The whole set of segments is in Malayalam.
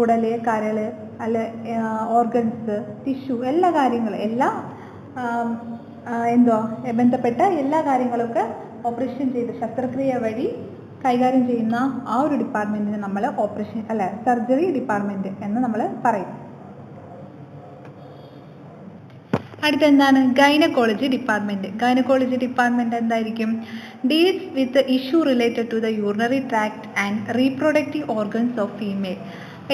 കുടൽ, കരൾ, അല്ല ഓർഗൻസ്, ടിഷ്യൂ, എല്ലാ കാര്യങ്ങളും ബന്ധപ്പെട്ട എല്ലാ കാര്യങ്ങളൊക്കെ ഓപ്പറേഷൻ ചെയ്ത് ശസ്ത്രക്രിയ വഴി കൈകാര്യം ചെയ്യുന്ന ആ ഒരു ഡിപ്പാർട്ട്മെന്റിനെ നമ്മൾ സർജറി ഡിപ്പാർട്ട്മെന്റ് എന്ന് നമ്മൾ പറയും. അടുത്ത എന്താണ്? Gynaecology department. ഗൈനക്കോളജി ഡിപ്പാർട്ട്മെന്റ് എന്തായിരിക്കും? Deals with issue related to the urinary tract and reproductive organs of female.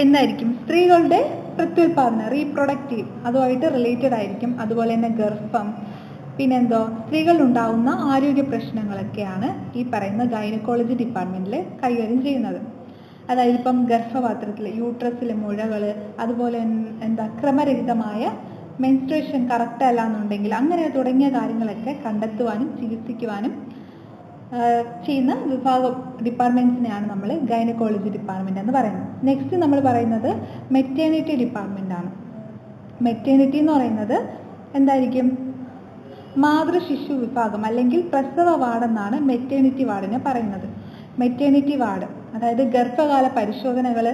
എന്തായിരിക്കും? സ്ത്രീകളുടെ പ്രത്യുൽപാദനം, റീപ്രൊഡക്റ്റീവ്, അതുമായിട്ട് റിലേറ്റഡ് ആയിരിക്കും. അതുപോലെ തന്നെ ഗർഭം, പിന്നെന്തോ സ്ത്രീകളിലുണ്ടാവുന്ന ആരോഗ്യ പ്രശ്നങ്ങളൊക്കെയാണ് ഈ പറയുന്ന ഗൈനക്കോളജി ഡിപ്പാർട്ട്മെന്റിൽ കൈകാര്യം ചെയ്യുന്നത്. അതായത് ഇപ്പം ഗർഭപാത്രത്തിൽ യൂട്രസിലെ മുഴകൾ, അതുപോലെ ക്രമരഹിതമായ മെൻസ്ട്രേഷൻ കറക്റ്റ് അല്ല എന്നുണ്ടെങ്കിൽ അങ്ങനെ തുടങ്ങിയ കാര്യങ്ങളൊക്കെ കണ്ടെത്തുവാനും ചികിത്സിക്കുവാനും ചെയ്യുന്ന വിഭാഗം ഡിപ്പാർട്ട്മെന്റ്സിനെയാണ് നമ്മൾ ഗൈനക്കോളജി ഡിപ്പാർട്ട്മെന്റ് എന്ന് പറയുന്നത്. നെക്സ്റ്റ് നമ്മൾ പറയുന്നത് മെറ്റേണിറ്റി ഡിപ്പാർട്ട്മെന്റ് ആണ്. മെറ്റേണിറ്റി എന്ന് പറയുന്നത് എന്തായിരിക്കും? മാതൃശിശു വിഭാഗം അല്ലെങ്കിൽ പ്രസവ വാർഡെന്നാണ് മെറ്റേണിറ്റി വാർഡിനെ പറയുന്നത്. മെറ്റേണിറ്റി വാർഡ് അതായത് ഗർഭകാല പരിശോധനകൾ,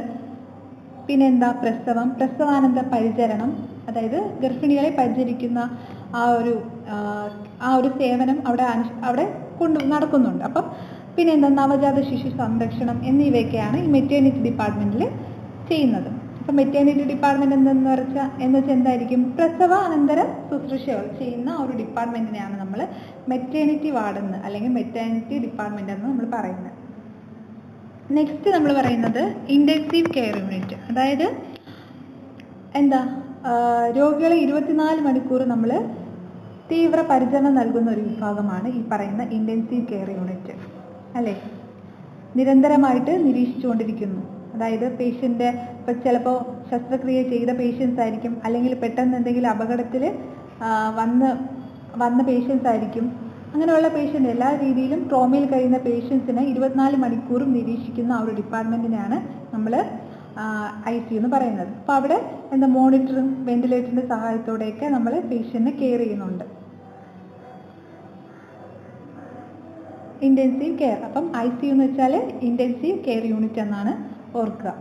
പിന്നെന്താ പ്രസവം, പ്രസവാനന്തര പരിചരണം, അതായത് ഗർഭിണികളെ പരിചരിക്കുന്ന ആ ഒരു സേവനം അവിടെ നടക്കുന്നുണ്ട്. അപ്പം പിന്നെന്താ നവജാത ശിശു സംരക്ഷണം എന്നിവയൊക്കെയാണ് ഈ മെറ്റേണിറ്റി ഡിപ്പാർട്ട്മെന്റിൽ ചെയ്യുന്നത്. അപ്പം മെറ്റേണിറ്റി ഡിപ്പാർട്ട്മെന്റ് എന്ന് വെച്ചാൽ എന്തായിരിക്കും? പ്രസവാനന്തര ശുശ്രൂഷകൾ ചെയ്യുന്ന ഒരു ഡിപ്പാർട്ട്മെന്റിനെയാണ് നമ്മൾ മെറ്റേണിറ്റി വാർഡെന്ന് അല്ലെങ്കിൽ മെറ്റേണിറ്റി ഡിപ്പാർട്ട്മെന്റ് എന്ന് നമ്മൾ പറയുന്നത്. നെക്സ്റ്റ് നമ്മൾ പറയുന്നത് ഇൻറ്റൻസീവ് കെയർ യൂണിറ്റ്. അതായത് രോഗികളെ 24 മണിക്കൂർ നമ്മൾ തീവ്ര പരിചരണം നൽകുന്ന ഒരു വിഭാഗമാണ് ഈ പറയുന്ന ഇൻറ്റൻസീവ് കെയർ യൂണിറ്റ് അല്ലേ. നിരന്തരമായിട്ട് നിരീക്ഷിച്ചുകൊണ്ടിരിക്കുന്നു. അതായത് പേഷ്യൻ്റ് ഇപ്പം ചിലപ്പോൾ ശസ്ത്രക്രിയ ചെയ്ത പേഷ്യൻസ് ആയിരിക്കും, അല്ലെങ്കിൽ പെട്ടെന്ന് എന്തെങ്കിലും അപകടത്തിൽ വന്ന പേഷ്യൻസ് ആയിരിക്കും. അങ്ങനെയുള്ള പേഷ്യൻ്റ് എല്ലാ രീതിയിലും ട്രോമയിൽ കഴിയുന്ന പേഷ്യൻസിനെ 24 മണിക്കൂറും നിരീക്ഷിക്കുന്ന ആ ഒരു ഡിപ്പാർട്ട്മെൻറ്റിനെയാണ് നമ്മൾ ICU എന്ന് പറയുന്നത്. അപ്പോൾ അവിടെ മോണിറ്ററും വെന്റിലേറ്ററിൻ്റെ സഹായത്തോടെയൊക്കെ നമ്മൾ പേഷ്യൻറ്റിനെ കെയർ ചെയ്യുന്നുണ്ട്. ഇൻറ്റൻസീവ് കെയർ, അപ്പം ICU എന്ന് വെച്ചാൽ ഇൻറ്റൻസീവ് കെയർ യൂണിറ്റ് എന്നാണ് ഓർക്കുക.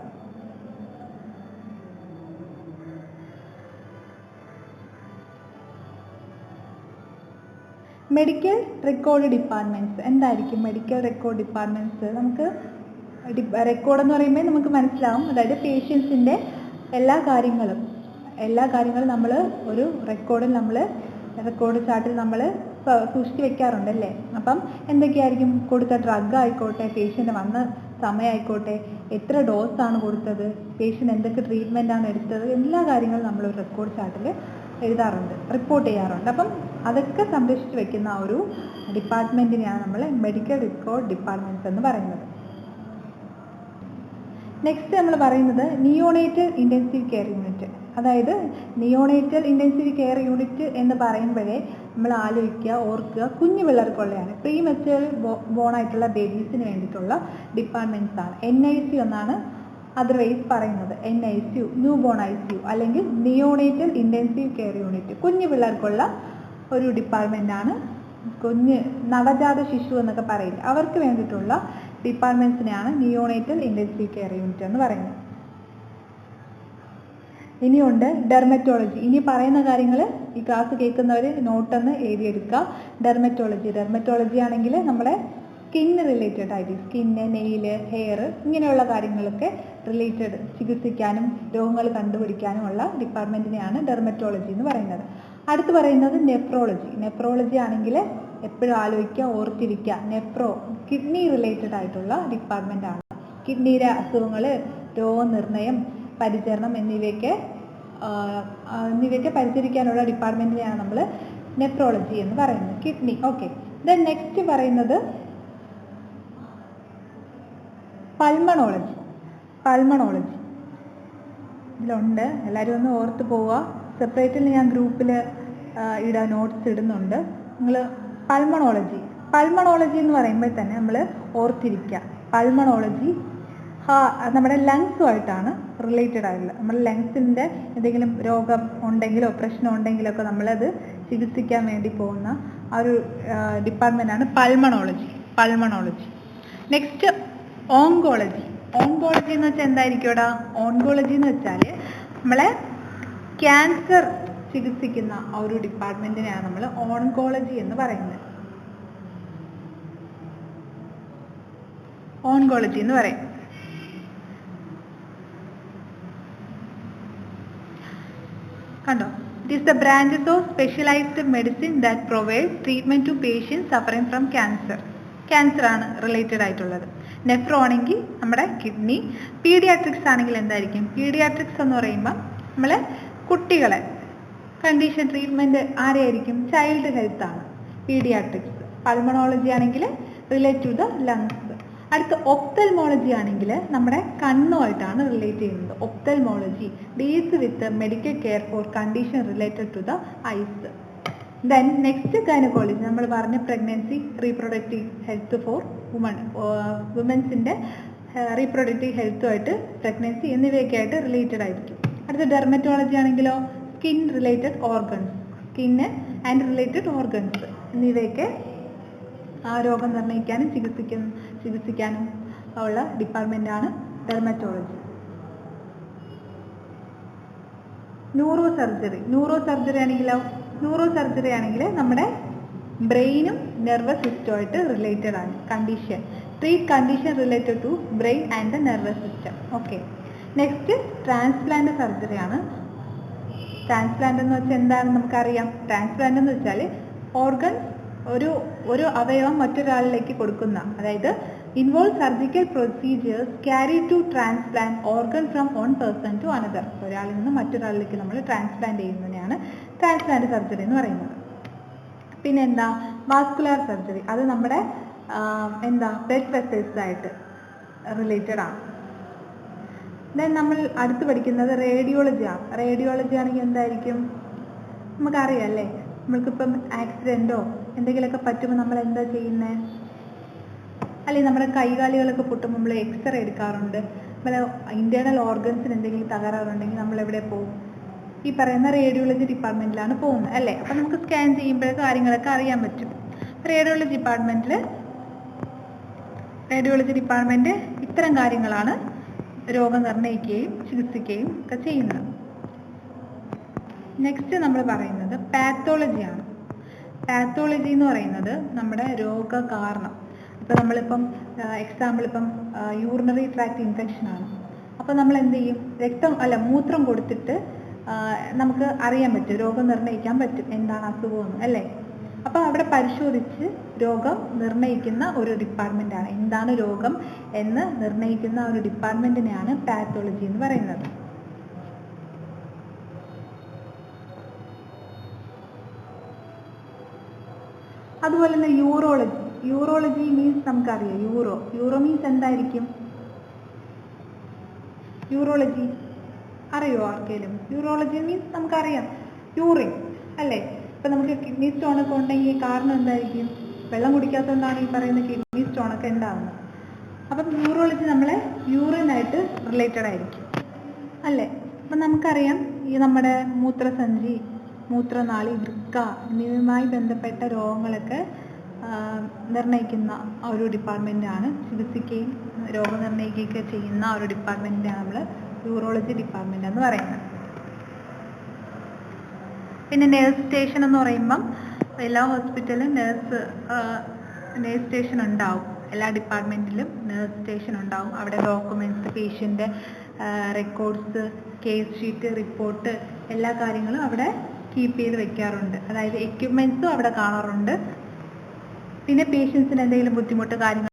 Medical record departments. എന്തായിരിക്കും മെഡിക്കൽ റെക്കോർഡ് ഡിപ്പാർട്ട്മെൻറ്റ്സ്? നമുക്ക് റെക്കോർഡ് എന്ന് പറയുമ്പോൾ നമുക്ക് മനസ്സിലാവും, അതായത് പേഷ്യൻസിൻ്റെ എല്ലാ കാര്യങ്ങളും നമ്മൾ ഒരു റെക്കോർഡ് ചാർട്ടിൽ നമ്മൾ സൂക്ഷിച്ച് വെക്കാറുണ്ടല്ലേ. അപ്പം എന്തൊക്കെയായിരിക്കും? കൊടുത്ത ഡ്രഗ് ആയിക്കോട്ടെ, പേഷ്യൻ്റ് വന്ന സമയമായിക്കോട്ടെ, എത്ര ഡോസാണ് കൊടുത്തത്, പേഷ്യൻ്റ് എന്തൊക്കെ ട്രീറ്റ്മെൻറ്റാണ് എടുത്തത്, എല്ലാ കാര്യങ്ങളും നമ്മൾ ഒരു റെക്കോർഡ് ചാർട്ടിൽ എഴുതാറുണ്ട്, റിപ്പോർട്ട് ചെയ്യാറുണ്ട്. അപ്പം അതൊക്കെ സംരക്ഷിച്ച് വെക്കുന്ന ആ ഒരു ഡിപ്പാർട്ട്മെൻറ്റിനെയാണ് നമ്മൾ മെഡിക്കൽ റെക്കോർഡ് ഡിപ്പാർട്ട്മെൻറ്റ്സ് എന്ന് പറയുന്നത്. നെക്സ്റ്റ് നമ്മൾ പറയുന്നത് നിയോണേറ്റൽ ഇൻറ്റൻസീവ് കെയർ യൂണിറ്റ്. അതായത് നിയോണേറ്റൽ ഇൻറ്റൻസീവ് കെയർ യൂണിറ്റ് എന്ന് പറയുമ്പോഴേ നമ്മൾ ഓർക്കുക കുഞ്ഞു പിള്ളേർക്കുള്ളതാണ്, പ്രീ മെച്യൂർ ബോണായിട്ടുള്ള ബേബീസിന് വേണ്ടിയിട്ടുള്ള ഡിപ്പാർട്ട്മെൻറ്റ്സ് ആണ്. NICU എന്നാണ് അതർവൈസ് പറയുന്നത്. NICU, ന്യൂ ബോൺ ICU അല്ലെങ്കിൽ നിയോണേറ്റൽ ഇൻറ്റൻസീവ് കെയർ യൂണിറ്റ്. കുഞ്ഞു പിള്ളേർക്കുള്ള ഒരു ഡിപ്പാർട്ട്മെൻറ്റാണ്. നവജാത ശിശു എന്നൊക്കെ പറയില്ല, അവർക്ക് വേണ്ടിയിട്ടുള്ള ഡിപ്പാർട്ട്മെൻറ്റ്സിനെയാണ് നിയോണേറ്റൽ ഇൻറ്റൻസീവ് കെയർ യൂണിറ്റ് എന്ന് പറയുന്നത്. ഇനിയുണ്ട് ഡെർമറ്റോളജി. ഇനി പറയുന്ന കാര്യങ്ങൾ ഈ ക്ലാസ് കേൾക്കുന്നവർ നോട്ടൊന്ന് എഴുതിയെടുക്കുക. ഡെർമറ്റോളജി ആണെങ്കിൽ നമ്മുടെ സ്കിന്ന് റിലേറ്റഡ് ആയിട്ട് സ്കിന്ന്, നെയില്, ഹെയർ ഇങ്ങനെയുള്ള കാര്യങ്ങളൊക്കെ റിലേറ്റഡ് ചികിത്സിക്കാനും രോഗങ്ങൾ കണ്ടുപിടിക്കാനുമുള്ള ഡിപ്പാർട്ട്മെൻറ്റിനെയാണ് ഡെർമറ്റോളജി എന്ന് പറയുന്നത്. അടുത്ത് പറയുന്നത് നെഫ്രോളജി ആണെങ്കിൽ എപ്പോഴും ഓർത്തിരിക്കുക, കിഡ്നി റിലേറ്റഡ് ആയിട്ടുള്ള ഡിപ്പാർട്ട്മെൻ്റ് ആണ്. കിഡ്നിയുടെ അസുഖങ്ങൾ, രോഗനിർണയം, പരിചരണം എന്നിവയൊക്കെ പരിചരിക്കാനുള്ള ഡിപ്പാർട്ട്മെൻറ്റിനെയാണ് നമ്മൾ നെഫ്രോളജി എന്ന് പറയുന്നത്. കിഡ്നി. ഓക്കെ. ദെൻ നെക്സ്റ്റ് പറയുന്നത് പൾമണോളജി ഇതിലുണ്ട്, എല്ലാവരും ഒന്ന് ഓർത്ത് പോവുക. സെപ്പറേറ്റിൽ ഞാൻ ഗ്രൂപ്പിൽ നോട്ട്സ് ഇടുന്നുണ്ട്. നിങ്ങൾ പൾമണോളജി എന്ന് പറയുമ്പോൾ തന്നെ നമ്മൾ ഓർത്തിരിക്കുക, പൾമണോളജി നമ്മുടെ ലങ്സുമായിട്ടാണ് റിലേറ്റഡ് ആയിട്ടുള്ളത്. നമ്മുടെ ലങ്സിൻ്റെ എന്തെങ്കിലും രോഗം ഉണ്ടെങ്കിലോ പ്രശ്നം ഉണ്ടെങ്കിലോ ഒക്കെ നമ്മളത് ചികിത്സിക്കാൻ വേണ്ടി പോകുന്ന ആ ഒരു ഡിപ്പാർട്ട്മെൻറ്റാണ് പൾമണോളജി. നെക്സ്റ്റ് ഓൺകോളജി എന്ന് വെച്ചാൽ എന്തായിരിക്കും? ഓൺകോളജി എന്ന് വെച്ചാൽ നമ്മളെ ക്യാൻസർ ചികിത്സിക്കുന്ന ആ ഒരു ഡിപ്പാർട്ട്മെന്റിനെയാണ് നമ്മൾ ഓൺകോളജി എന്ന് പറയുന്നത്. ഓൺകോളജി എന്ന് പറയും. കണ്ടോ? It is the branches of specialized medicine that provide treatment to patients suffering from cancer. Cancer ആണ് റിലേറ്റഡ് ആയിട്ടുള്ളത്. നെഫ്രോ ആണെങ്കിൽ നമ്മുടെ കിഡ്നി. പീഡിയാട്രിക്സ് ആണെങ്കിൽ എന്തായിരിക്കും? പീഡിയാട്രിക്സ് എന്ന് പറയുമ്പോൾ നമ്മളെ കുട്ടികളെ കണ്ടീഷൻ ട്രീറ്റ്മെൻറ്റ് ആരെയായിരിക്കും? ചൈൽഡ് ഹെൽത്ത് ആണ് പീഡിയാട്രിക്സ്. പൾമണോളജി ആണെങ്കിൽ റിലേറ്റ് ടു ദ ലങ്സ്. അടുത്ത ഒപ്തൽമോളജി ആണെങ്കിൽ നമ്മുടെ കണ്ണുമായിട്ടാണ് റിലേറ്റ് ചെയ്യുന്നത്. Ophthalmology deals with medical care for condition related to the eyes. Then next gynaecology നമ്മൾ പറഞ്ഞ പ്രഗ്നൻസി, റീപ്രൊഡക്റ്റീവ് ഹെൽത്ത് ഫോർ വുമൻസിൻ്റെ റീപ്രൊഡക്റ്റീവ് ഹെൽത്തുമായിട്ട് പ്രഗ്നൻസി എന്നിവയൊക്കെ ആയിട്ട് റിലേറ്റഡ് ആയിരിക്കും. അടുത്ത ഡെർമറ്റോളജി ആണെങ്കിലോ skin related organs, skin and related organs എന്നിവയൊക്കെ ആ രോഗം നിർണ്ണയിക്കാനും ചികിത്സിക്കാനും ഉള്ള ഡിപ്പാർട്ട്മെൻറ്റാണ് ഡെർമറ്റോളജി. ന്യൂറോ സർജറി ആണെങ്കിൽ നമ്മുടെ ബ്രെയിനും നെർവസ് സിസ്റ്റമായിട്ട് റിലേറ്റഡ് ആണ്. Condition treat condition related to brain and the nervous system. Okay. Next transplant surgery ആണ്. ട്രാൻസ്പ്ലാന്റ് എന്ന് വെച്ചാൽ എന്താണെന്ന് നമുക്കറിയാം. ട്രാൻസ്പ്ലാന്റ് എന്ന് വെച്ചാൽ ഓർഗൻസ് ഒരു അവയവം മറ്റൊരാളിലേക്ക് കൊടുക്കുന്ന, അതായത് involve surgical procedures carry to transplant organ from one person to another. ഒരാളിൽ നിന്ന് മറ്റൊരാളിലേക്ക് നമ്മൾ ട്രാൻസ്പ്ലാന്റ് ചെയ്യുന്നതിനെയാണ് ട്രാൻസ്പ്ലാന്റ് സർജറി എന്ന് പറയുന്നത്. പിന്നെ എന്താ? Vascular surgery. അത് നമ്മുടെ ബ്ലഡ് വെസൽസ് ആയിട്ട് റിലേറ്റഡ് ആണ്. ദെൻ നമ്മൾ അടുത്ത് പഠിക്കുന്നത് റേഡിയോളജി ആണ്. റേഡിയോളജി ആണെങ്കിൽ എന്തായിരിക്കും? നമുക്കറിയാം അല്ലേ, നമ്മൾക്കിപ്പം ആക്സിഡൻറ്റോ എന്തെങ്കിലുമൊക്കെ പറ്റുമ്പോൾ നമ്മൾ എന്താ ചെയ്യുന്നത്? അല്ലെങ്കിൽ നമ്മുടെ കൈകാലുകളൊക്കെ പൊട്ടുമ്പോൾ നമ്മൾ എക്സ്റേ എടുക്കാറുണ്ട്. നമ്മളെ ഇൻറ്റേർണൽ ഓർഗൻസിന് എന്തെങ്കിലും തകരാറുണ്ടെങ്കിൽ നമ്മൾ എവിടെ പോകും? ഈ പറയുന്ന റേഡിയോളജി ഡിപ്പാർട്ട്മെൻറ്റിലാണ് പോകുന്നത് അല്ലേ? അപ്പം നമുക്ക് സ്കാൻ ചെയ്യുമ്പോഴേ കാര്യങ്ങളൊക്കെ അറിയാൻ പറ്റും. റേഡിയോളജി ഡിപ്പാർട്ട്മെൻറ്റ് ഇത്തരം കാര്യങ്ങളാണ് രോഗം നിർണ്ണയിക്കുകയും ചികിത്സിക്കുകയും ഒക്കെ ചെയ്യുന്നത്. നെക്സ്റ്റ് നമ്മൾ പറയുന്നത് പാത്തോളജിയാണ്. പാത്തോളജി എന്ന് പറയുന്നത് നമ്മുടെ രോഗകാരണം. ഇപ്പോൾ നമ്മളിപ്പം എക്സാമ്പിൾ ഇപ്പം യൂറിനറി ട്രാക്ട് ഇൻഫെക്ഷൻ ആണ്. അപ്പോൾ നമ്മൾ എന്ത് ചെയ്യും? മൂത്രം കൊടുത്തിട്ട് നമുക്ക് അറിയാൻ പറ്റും, രോഗം നിർണ്ണയിക്കാൻ പറ്റും എന്താണ് അസുഖമെന്ന് അല്ലേ? അപ്പോൾ അവിടെ പരിശോധിച്ച് രോഗം നിർണ്ണയിക്കുന്ന ഒരു ഡിപ്പാർട്ട്മെൻറ്റാണ്. എന്താണ് രോഗം എന്ന് നിർണ്ണയിക്കുന്ന ഒരു ഡിപ്പാർട്ട്മെൻറ്റിനെയാണ് പാത്തോളജി എന്ന് പറയുന്നത്. അതുപോലെ തന്നെ യൂറോളജി മീൻസ് നമുക്കറിയാം. യൂറോ മീൻസ് എന്തായിരിക്കും? യൂറോളജി അറിയോ ആർക്കെങ്കിലും? യൂറോളജി മീൻസ് നമുക്കറിയാം യൂറിൻ അല്ലേ? ഇപ്പം നമുക്ക് കിഡ്നി സ്റ്റോണൊക്കെ ഉണ്ടെങ്കിൽ കാരണം എന്തായിരിക്കും? വെള്ളം കുടിക്കാത്തതുകൊണ്ടാണ് ഈ പറയുന്ന കിഡ്നി സ്റ്റോണൊക്കെ ഉണ്ടാകുന്നത്. അപ്പം യൂറോളജി നമ്മളെ യൂറിനായിട്ട് റിലേറ്റഡ് ആയിരിക്കും അല്ലേ? അപ്പം നമുക്കറിയാം ഈ നമ്മുടെ മൂത്രസഞ്ചി, മൂത്രനാളി, വൃക്ക എന്നിവയുമായി ബന്ധപ്പെട്ട രോഗങ്ങളൊക്കെ നിർണ്ണയിക്കുന്ന ഒരു ഡിപ്പാർട്ട്മെൻറ്റാണ്. ചികിത്സിക്കുകയും രോഗനിർണ്ണയിക്കുകയൊക്കെ ചെയ്യുന്ന ഒരു ഡിപ്പാർട്ട്മെൻറ്റാണ് നമ്മൾ യൂറോളജി ഡിപ്പാർട്ട്മെൻറ്റ് എന്ന് പറയുന്നത്. പിന്നെ നേഴ്സ് സ്റ്റേഷൻ എന്ന് പറയുമ്പം എല്ലാ ഹോസ്പിറ്റലിലും നേഴ്സ് സ്റ്റേഷൻ ഉണ്ടാവും. എല്ലാ ഡിപ്പാർട്ട്മെൻറ്റിലും നേഴ്സ് സ്റ്റേഷൻ ഉണ്ടാവും. അവിടെ ഡോക്യുമെൻറ്റ്സ്, പേഷ്യൻ്റെ റെക്കോർഡ്സ്, കേസ് ഷീറ്റ്, റിപ്പോർട്ട് എല്ലാ കാര്യങ്ങളും അവിടെ കീപ്പ് ചെയ്ത് വെക്കാറുണ്ട്. അതായത് എക്യുപ്മെൻറ്റ്സും അവിടെ കാണാറുണ്ട്. പിന്നെ പേഷ്യൻസിന് എന്തെങ്കിലും ബുദ്ധിമുട്ട് കാര്യങ്ങൾ